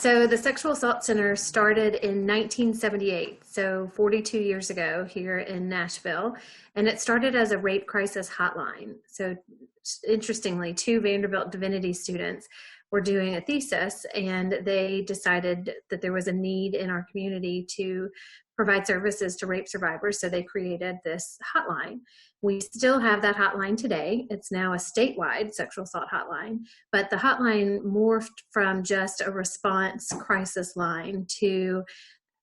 So the Sexual Assault Center started in 1978, so 42 years ago here in Nashville, and it started as a rape crisis hotline. So interestingly, two Vanderbilt Divinity students were doing a thesis, and they decided that there was a need in our community to provide services to rape survivors, so they created this hotline. We still have that hotline today. It's now a statewide sexual assault hotline, but the hotline morphed from just a response crisis line to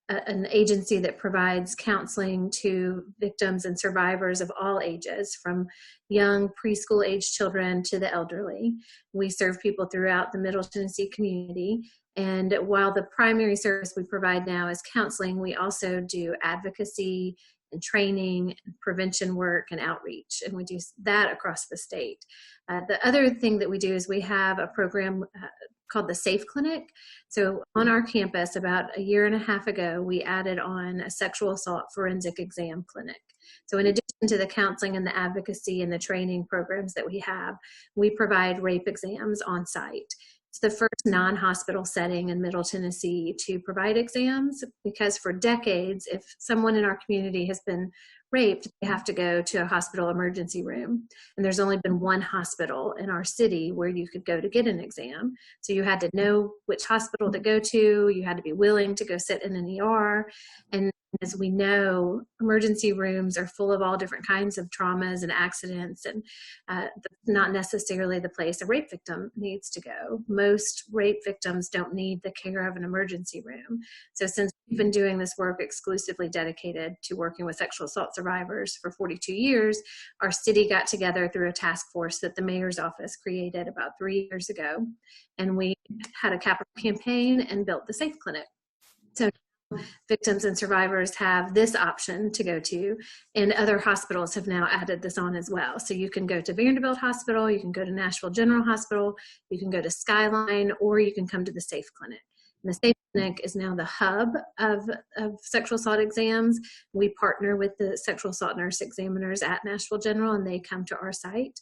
an agency that provides counseling to victims and survivors of all ages, from young preschool age children to the elderly. We serve people throughout the Middle Tennessee community. And while the primary service we provide now is counseling, we also do advocacy and training, and prevention work, and outreach, and we do that across the state. The other thing that we do is we have a program called the Safe Clinic. So on our campus, about a year and a half ago, we added on a sexual assault forensic exam clinic. So in addition to the counseling and the advocacy and the training programs that we have, we provide rape exams on site. It's the first non-hospital setting in Middle Tennessee to provide exams, because for decades, if someone in our community has been raped, they have to go to a hospital emergency room. And there's only been one hospital in our city where you could go to get an exam. So you had to know which hospital to go to. You had to be willing to go sit in an ER. And as we know, emergency rooms are full of all different kinds of traumas and accidents, and that's not necessarily the place a rape victim needs to go. Most rape victims don't need the care of an emergency room. So since we've been doing this work exclusively dedicated to working with sexual assault survivors for 42 years, our city got together through a task force that the mayor's office created about 3 years ago, and we had a capital campaign and built the Safe Clinic. So victims and survivors have this option to go to, and other hospitals have now added this on as well. So you can go to Vanderbilt Hospital, you can go to Nashville General Hospital, you can go to Skyline, or you can come to the Safe Clinic. And the Safe Clinic is now the hub of sexual assault exams. We partner with the sexual assault nurse examiners at Nashville General, and they come to our site.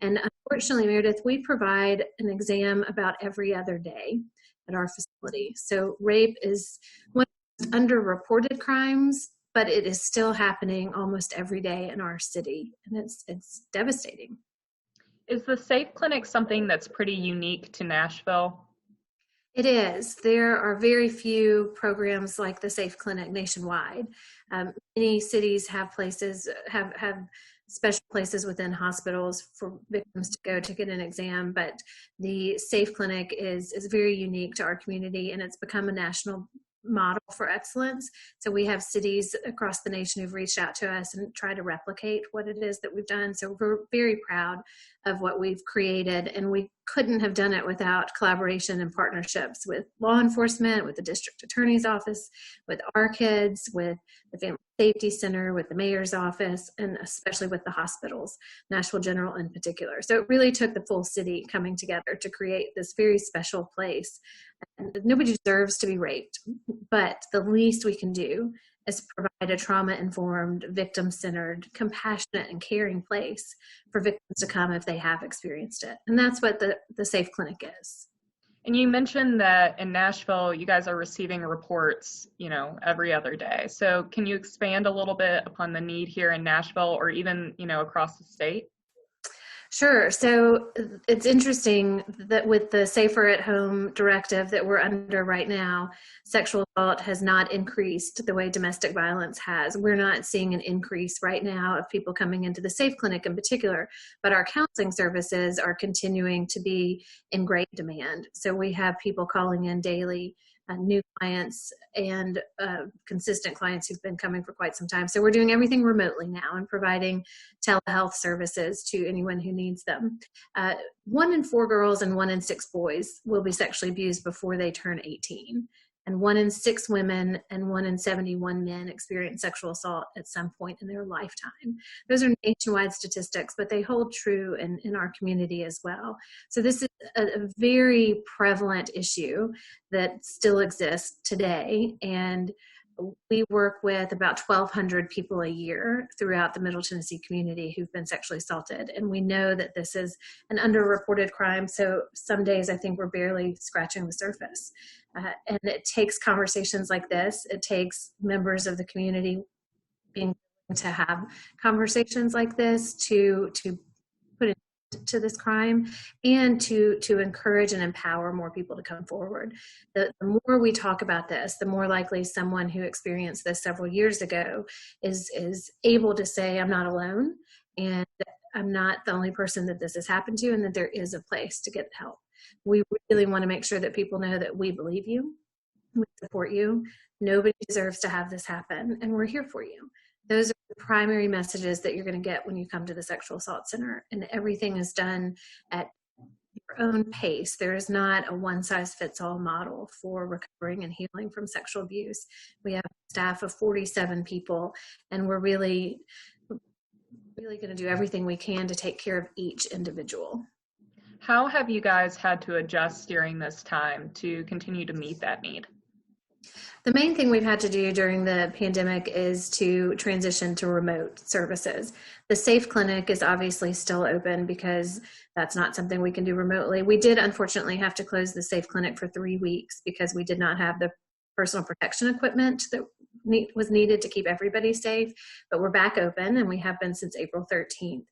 And unfortunately, Meredith, we provide an exam about every other day at our facility. So rape is one underreported crimes, but it is still happening almost every day in our city, and it's devastating. Is the Safe Clinic something that's pretty unique to Nashville? It is. There are very few programs like the Safe Clinic nationwide. Many cities have places, have special places within hospitals for victims to go to get an exam, but the Safe Clinic is very unique to our community, and it's become a national model for excellence. So we have cities across the nation who've reached out to us and try to replicate what it is that we've done. So we're very proud of what we've created, and we couldn't have done it without collaboration and partnerships with law enforcement, with the district attorney's office, with our kids, with the Family Safety Center, with the mayor's office, and especially with the hospitals, Nashville General in particular. So it really took the full city coming together to create this very special place. And nobody deserves to be raped, but the least we can do is provide a trauma-informed, victim-centered, compassionate, and caring place for victims to come if they have experienced it. And that's what the Safe Clinic is. And you mentioned that in Nashville, you guys are receiving reports, every other day. So can you expand a little bit upon the need here in Nashville, or even, across the state? Sure. So it's interesting that with the Safer at Home directive that we're under right now, sexual assault has not increased the way domestic violence has. We're not seeing an increase right now of people coming into the Safe Clinic in particular, but our counseling services are continuing to be in great demand. So we have people calling in daily, new clients and consistent clients who've been coming for quite some time. So we're doing everything remotely now and providing telehealth services to anyone who needs them. 1 in 4 girls and 1 in 6 boys will be sexually abused before they turn 18. And 1 in 6 women and 1 in 71 men experience sexual assault at some point in their lifetime. Those are nationwide statistics, but they hold true in our community as well. So this is a very prevalent issue that still exists today. And We work with about 1,200 people a year throughout the Middle Tennessee community who've been sexually assaulted. And we know that this is an underreported crime. So some days I think we're barely scratching the surface. And it takes conversations like this. It takes members of the community being willing to have conversations like this to put it to this crime, and to encourage and empower more people to come forward. The more we talk about this, the more likely someone who experienced this several years ago is able to say, I'm not alone, and I'm not the only person that this has happened to, and that there is a place to get help. We really want to make sure that people know that we believe you, we support you. Nobody deserves to have this happen, and we're here for you. Those are the primary messages that you're going to get when you come to the Sexual Assault Center, and everything is done at your own pace. There is not a one-size-fits-all model for recovering and healing from sexual abuse. We have a staff of 47 people, and we're really going to do everything we can to take care of each individual. How have you guys had to adjust during this time to continue to meet that need? The main thing we've had to do during the pandemic is to transition to remote services. The Safe Clinic is obviously still open because that's not something we can do remotely. We did unfortunately have to close the Safe Clinic for 3 weeks because we did not have the personal protection equipment that was needed to keep everybody safe, but we're back open, and we have been since April 13th.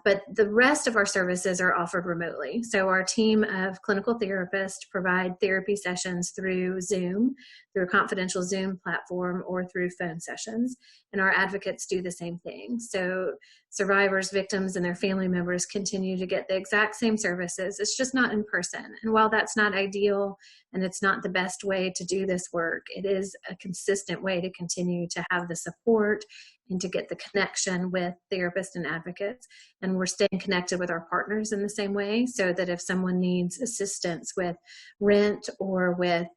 But the rest of our services are offered remotely. So our team of clinical therapists provide therapy sessions through Zoom, through a confidential Zoom platform, or through phone sessions. And our advocates do the same thing. So survivors, victims, and their family members continue to get the exact same services. It's just not in person. And while that's not ideal and it's not the best way to do this work, it is a consistent way to continue to have the support and to get the connection with therapists and advocates. And we're staying connected with our partners in the same way, so that if someone needs assistance with rent or with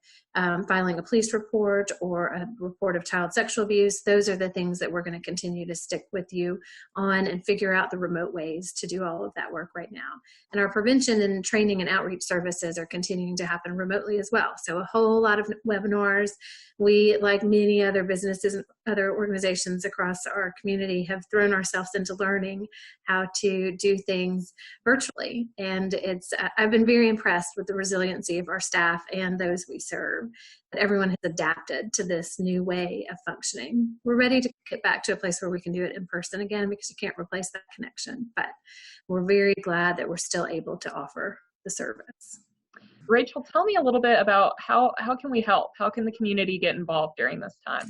filing a police report or a report of child sexual abuse, those are the things that we're going to continue to stick with you on and figure out the remote ways to do all of that work right now. And our prevention and training and outreach services are continuing to happen remotely as well. So a whole lot of webinars. We, like many other businesses and other organizations across our community, have thrown ourselves into learning how to do things virtually. And I've been very impressed with the resiliency of our staff and those we serve, that everyone has adapted to this new way of functioning. We're ready to get back to a place where we can do it in person again, because you can't replace that connection. But we're very glad that we're still able to offer the service. Rachel, tell me a little bit about how can we help? How can the community get involved during this time?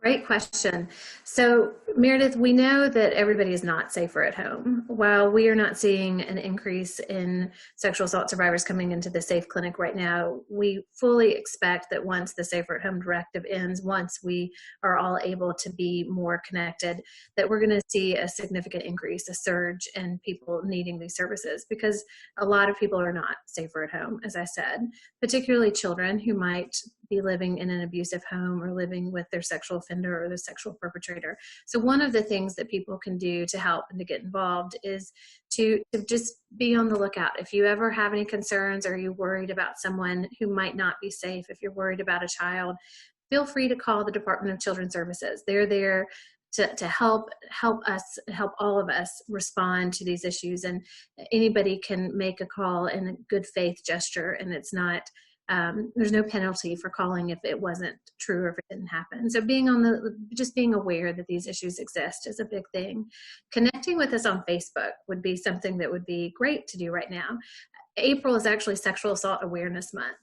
Great question. So, Meredith, we know that everybody is not safer at home. While we are not seeing an increase in sexual assault survivors coming into the Safe Clinic right now, we fully expect that once the Safer at Home directive ends, once we are all able to be more connected, that we're going to see a significant increase, a surge in people needing these services, because a lot of people are not safer at home, as I said, particularly children who might be living in an abusive home or living with their sexual offender or the sexual perpetrator. So one of the things that people can do to help and to get involved is to just be on the lookout. If you ever have any concerns, or you're worried about someone who might not be safe, if you're worried about a child, feel free to call the Department of Children's Services. They're there to help all of us respond to these issues. And anybody can make a call in a good faith gesture, and it's not there's no penalty for calling if it wasn't true or if it didn't happen. So just being aware that these issues exist is a big thing. Connecting with us on Facebook would be something that would be great to do right now. April is actually Sexual Assault Awareness Month.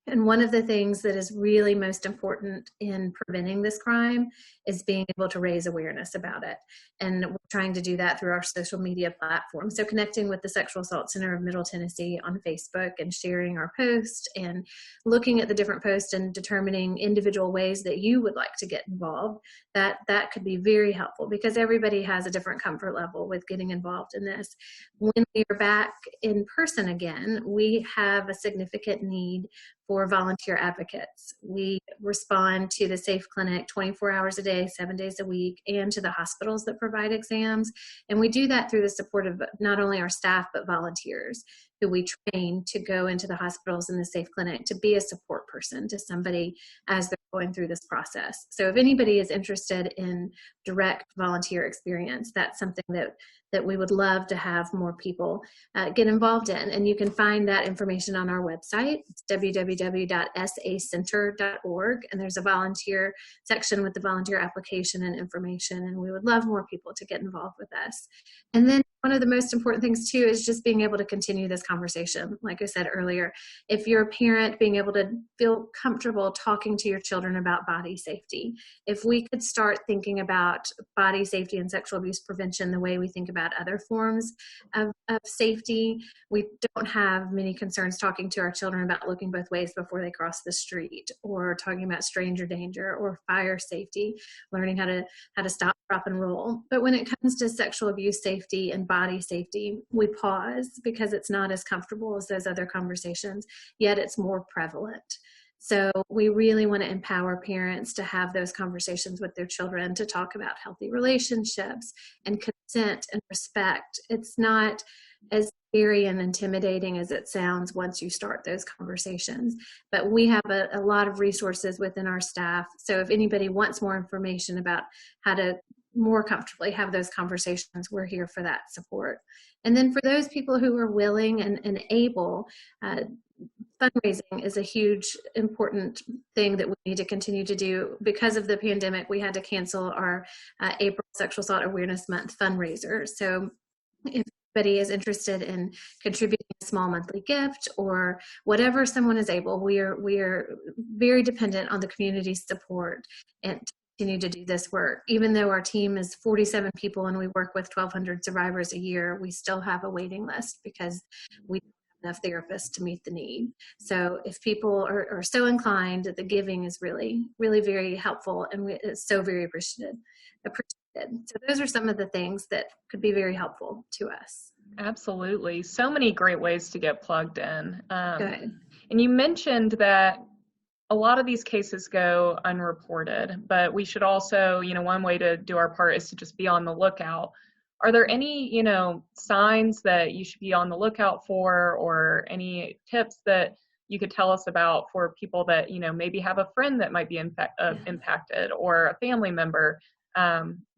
And one of the things that is really most important in preventing this crime is being able to raise awareness about it. And we're trying to do that through our social media platform. So connecting with the Sexual Assault Center of Middle Tennessee on Facebook and sharing our posts and looking at the different posts and determining individual ways that you would like to get involved, that could be very helpful, because everybody has a different comfort level with getting involved in this. When we are back in person again, we have a significant need for volunteer advocates. We respond to the Safe Clinic 24 hours a day, 7 days a week, and to the hospitals that provide exams. And we do that through the support of not only our staff, but volunteers who we train to go into the hospitals and the Safe Clinic to be a support person. person to somebody as they're going through this process. So if anybody is interested in direct volunteer experience, that's something that we would love to have more people get involved in. And you can find that information on our website. It's www.sacenter.org. And there's a volunteer section with the volunteer application and information. And we would love more people to get involved with us. And then one of the most important things too is just being able to continue this conversation. Like I said earlier, if you're a parent, being able to feel comfortable talking to your children about body safety. If we could start thinking about body safety and sexual abuse prevention the way we think about other forms of safety, we don't have many concerns talking to our children about looking both ways before they cross the street, or talking about stranger danger or fire safety, learning how to stop, drop, and roll. But when it comes to sexual abuse safety and body safety, we pause because it's not as comfortable as those other conversations, yet it's more prevalent. So we really want to empower parents to have those conversations with their children, to talk about healthy relationships and consent and respect. It's not as scary and intimidating as it sounds once you start those conversations. But we have a lot of resources within our staff. So if anybody wants more information about how to more comfortably have those conversations, we're here for that support. And then for those people who are willing and able, fundraising is a huge, important thing that we need to continue to do. Because of the pandemic, we had to cancel our April Sexual Assault Awareness Month fundraiser. So if anybody is interested in contributing a small monthly gift or whatever someone is able, we are very dependent on the community's support and to continue to do this work. Even though our team is 47 people and we work with 1,200 survivors a year, we still have a waiting list because we enough therapists to meet the need. So if people are so inclined, the giving is really, really very helpful, and it's so very appreciated. So those are some of the things that could be very helpful to us. Absolutely. So many great ways to get plugged in. Good. And you mentioned that a lot of these cases go unreported, but we should also, one way to do our part is to just be on the lookout. Are there any, signs that you should be on the lookout for, or any tips that you could tell us about for people that, maybe have a friend that might be impacted, or a family member,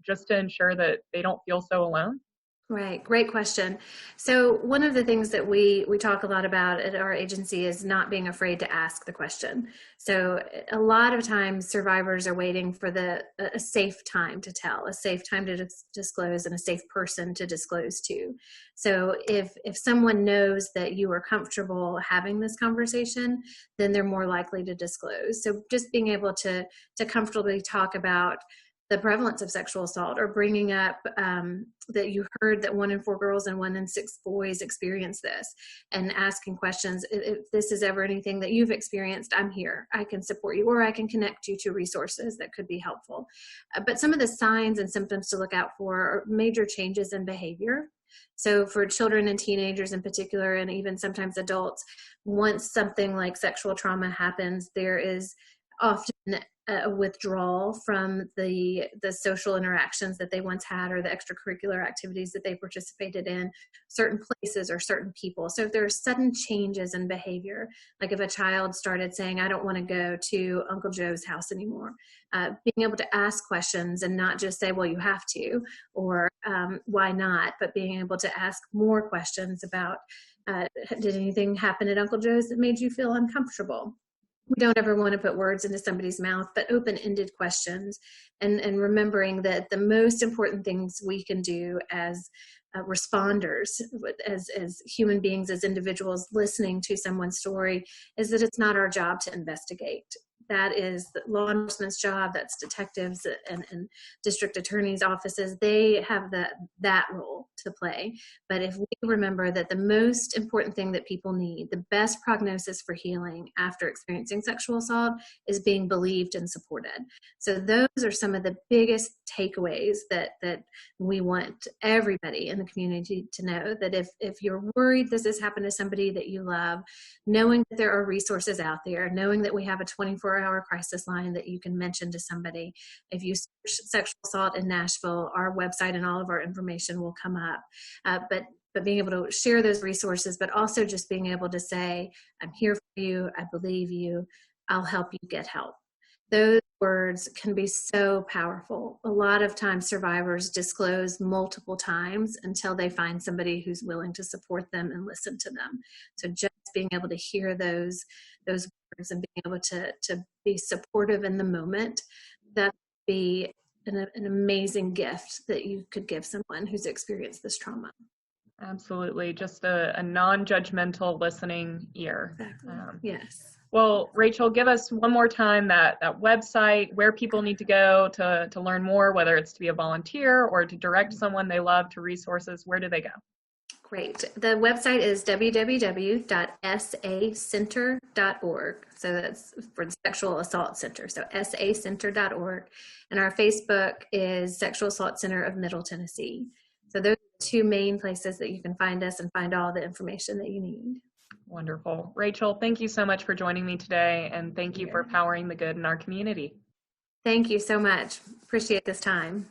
just to ensure that they don't feel so alone? Right. Great question. So one of the things that we talk a lot about at our agency is not being afraid to ask the question. So a lot of times survivors are waiting for a safe time to tell, a safe time to disclose, and a safe person to disclose to. So if someone knows that you are comfortable having this conversation, then they're more likely to disclose. So just being able to comfortably talk about the prevalence of sexual assault, or bringing up that you heard that 1 in 4 girls and 1 in 6 boys experience this, and asking questions. If this is ever anything that you've experienced, I'm here. I can support you, or I can connect you to resources that could be helpful. But some of the signs and symptoms to look out for are major changes in behavior. So for children and teenagers in particular, and even sometimes adults, once something like sexual trauma happens, there is often a withdrawal from the social interactions that they once had, or the extracurricular activities that they participated in, certain places or certain people. So if there are sudden changes in behavior, like if a child started saying, I don't want to go to Uncle Joe's house anymore, being able to ask questions and not just say, well, you have to, or why not, but being able to ask more questions about, did anything happen at Uncle Joe's that made you feel uncomfortable? We don't ever want to put words into somebody's mouth, but open-ended questions, and remembering that the most important things we can do as responders, as human beings, as individuals listening to someone's story, is that it's not our job to investigate. That is the law enforcement's job. That's detectives and district attorneys' offices. They have that role to play. But if we remember that the most important thing that people need, the best prognosis for healing after experiencing sexual assault, is being believed and supported. So those are some of the biggest takeaways that we want everybody in the community to know, that if you're worried this has happened to somebody that you love, knowing that there are resources out there, knowing that we have a 24-hour crisis line that you can mention to somebody. If you search sexual assault in Nashville, our website and all of our information will come up. But being able to share those resources, but also just being able to say, I'm here for you, I believe you, I'll help you get help. Those words can be so powerful. A lot of times survivors disclose multiple times until they find somebody who's willing to support them and listen to them. So just being able to hear those words and being able to be supportive in the moment, that would be an amazing gift that you could give someone who's experienced this trauma. Absolutely. Just a non-judgmental listening ear. Exactly. Yes. Well, Rachel, give us one more time that website, where people need to go to learn more, whether it's to be a volunteer or to direct someone they love to resources. Where do they go? Great. The website is www.sacenter.org. So that's for the Sexual Assault Center. So sacenter.org. And our Facebook is Sexual Assault Center of Middle Tennessee. So those are the two main places that you can find us and find all the information that you need. Wonderful. Rachel, thank you so much for joining me today, and thank you for powering the good in our community. Thank you so much. Appreciate this time.